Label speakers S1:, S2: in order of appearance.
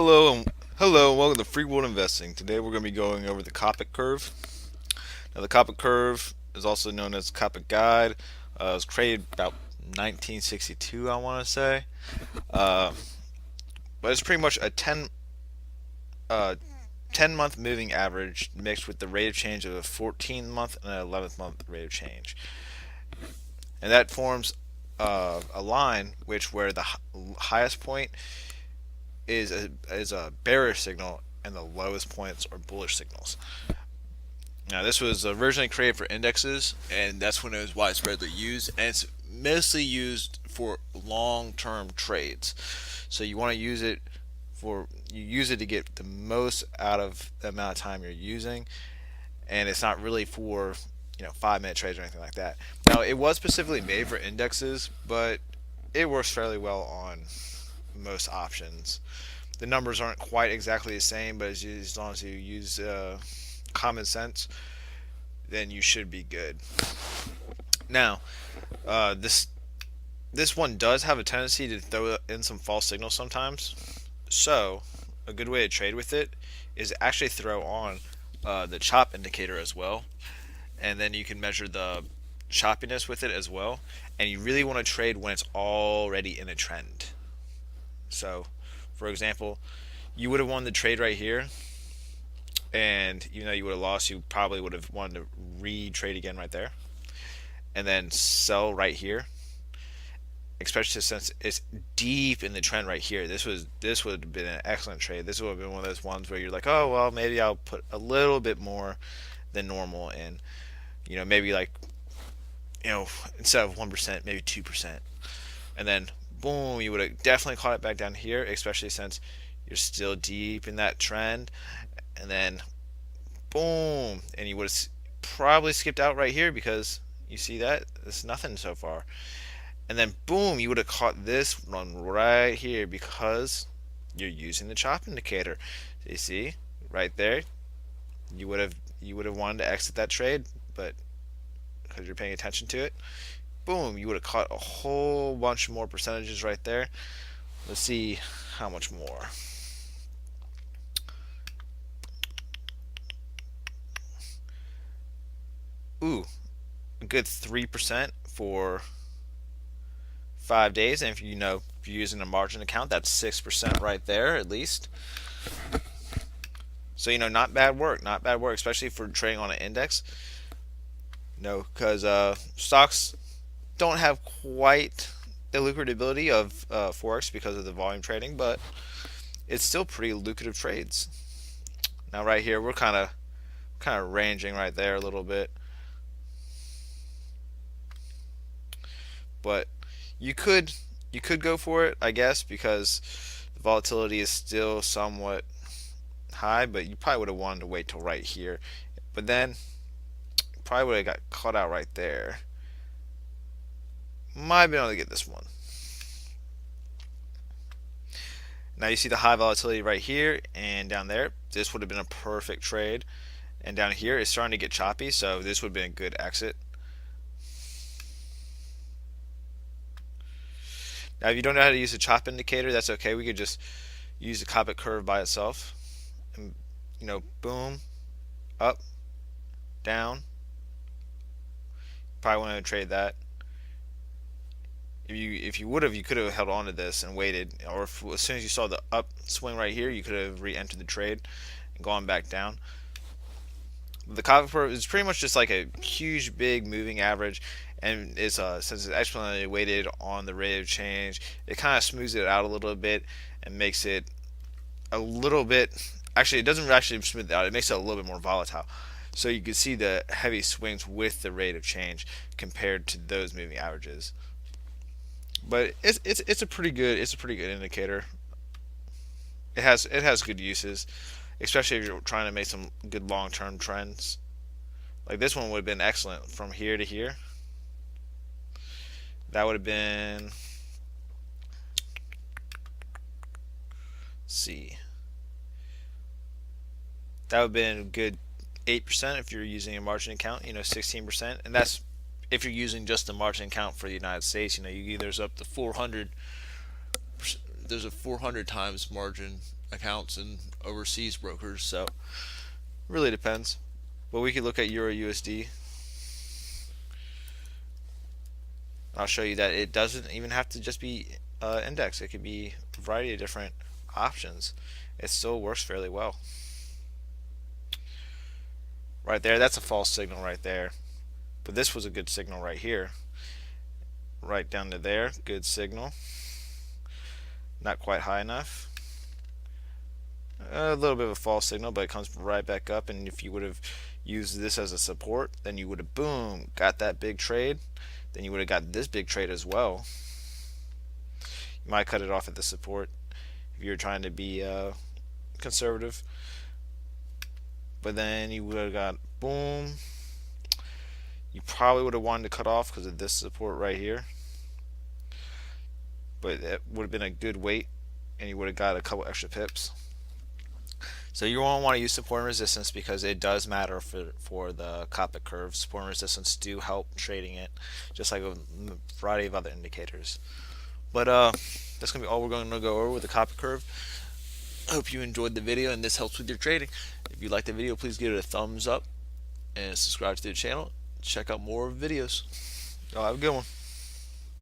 S1: Hello and welcome to Free World Investing. Today we're going to be going over the Coppock Curve. Now the Coppock Curve is also known as Coppock Guide. It was created about 1962, I want to say. Uh, but it's pretty much a 10-month moving average mixed with the rate of change of a 14-month and an 11th-month rate of change. And that forms a line where the highest point is a bearish signal and the lowest points are bullish signals. Now, this was originally created for indexes, and that's when it was widespreadly used, and it's mostly used for long-term trades. So you want to use it to get the most out of the amount of time you're using, and it's not really for 5-minute trades or anything like that. Now, it was specifically made for indexes, but it works fairly well on most options. The numbers aren't quite exactly the same, but as long as you use common sense, then you should be good. Now, this one does have a tendency to throw in some false signals sometimes. So, a good way to trade with it is actually throw on the chop indicator as well, and then you can measure the choppiness with it as well. And you really want to trade when it's already in a trend. So, for example, you would have won the trade right here, and even though you would have lost, you probably would have wanted to re-trade again right there, and then sell right here. Especially since it's deep in the trend right here, this would have been an excellent trade. This would have been one of those ones where you're like, oh well, maybe I'll put a little bit more than normal in. Maybe like instead of 1%, maybe 2%, and then boom, you would have definitely caught it back down here, especially since you're still deep in that trend. And then boom, and you would have probably skipped out right here because you see that it's nothing so far. And then boom, you would have caught this one right here because you're using the chop indicator. So you see right there, you would have wanted to exit that trade, but because you're paying attention to it, boom, you would have caught a whole bunch more percentages right there. Let's see how much more. Ooh, a good 3% for 5 days, and if you're using a margin account, that's 6% right there at least. So not bad work, especially for trading on an index. Because stocks don't have quite the lucratability of forex because of the volume trading, but it's still pretty lucrative trades. Now right here we're kind of ranging right there a little bit, but you could go for it, I guess, because the volatility is still somewhat high, but you probably would have wanted to wait till right here, but then probably would have got caught out right there. Might have been able to get this one. Now you see the high volatility right here and down there. This would have been a perfect trade. And down here it's starting to get choppy, so this would have been a good exit. Now if you don't know how to use the chop indicator, that's okay. We could just use the Coppock curve by itself. And boom, up, down. Probably want to trade that. If you could have held on to this and waited, or as soon as you saw the upswing right here, you could have re-entered the trade and gone back down. The Coppock curve is pretty much just like a huge, big moving average, and it's since it's exponentially weighted on the rate of change, it kind of smooths it out a little bit and makes it a little bit. Actually, it doesn't actually smooth it out; it makes it a little bit more volatile. So you can see the heavy swings with the rate of change compared to those moving averages. But it's a pretty good indicator. It has good uses, especially if you're trying to make some good long-term trends. Like this one would have been excellent from here to here. That would have been, let's see, that would have been a good 8% if you're using a margin account, 16%, and that's if you're using just the margin account for the United States. There's up to 400. There's a 400 times margin accounts and overseas brokers. So really depends. But we could look at Euro USD. I'll show you that it doesn't even have to just be index. It could be a variety of different options. It still works fairly well. Right there, that's a false signal right there. But this was a good signal right here. Right down to there, good signal. Not quite high enough. A little bit of a false signal, but it comes right back up. And if you would have used this as a support, then you would have, boom, got that big trade. Then you would have got this big trade as well. You might cut it off at the support if you're trying to be conservative. But then you would have got, boom. You probably would have wanted to cut off because of this support right here. But it would have been a good weight, and you would have got a couple extra pips. So you won't want to use support and resistance because it does matter for the Coppock curve. Support and resistance do help trading it, just like a variety of other indicators. But that's going to be all we're going to go over with the Coppock curve. I hope you enjoyed the video and this helps with your trading. If you liked the video, please give it a thumbs up and subscribe to the channel. Check out more videos. Y'all have a good one.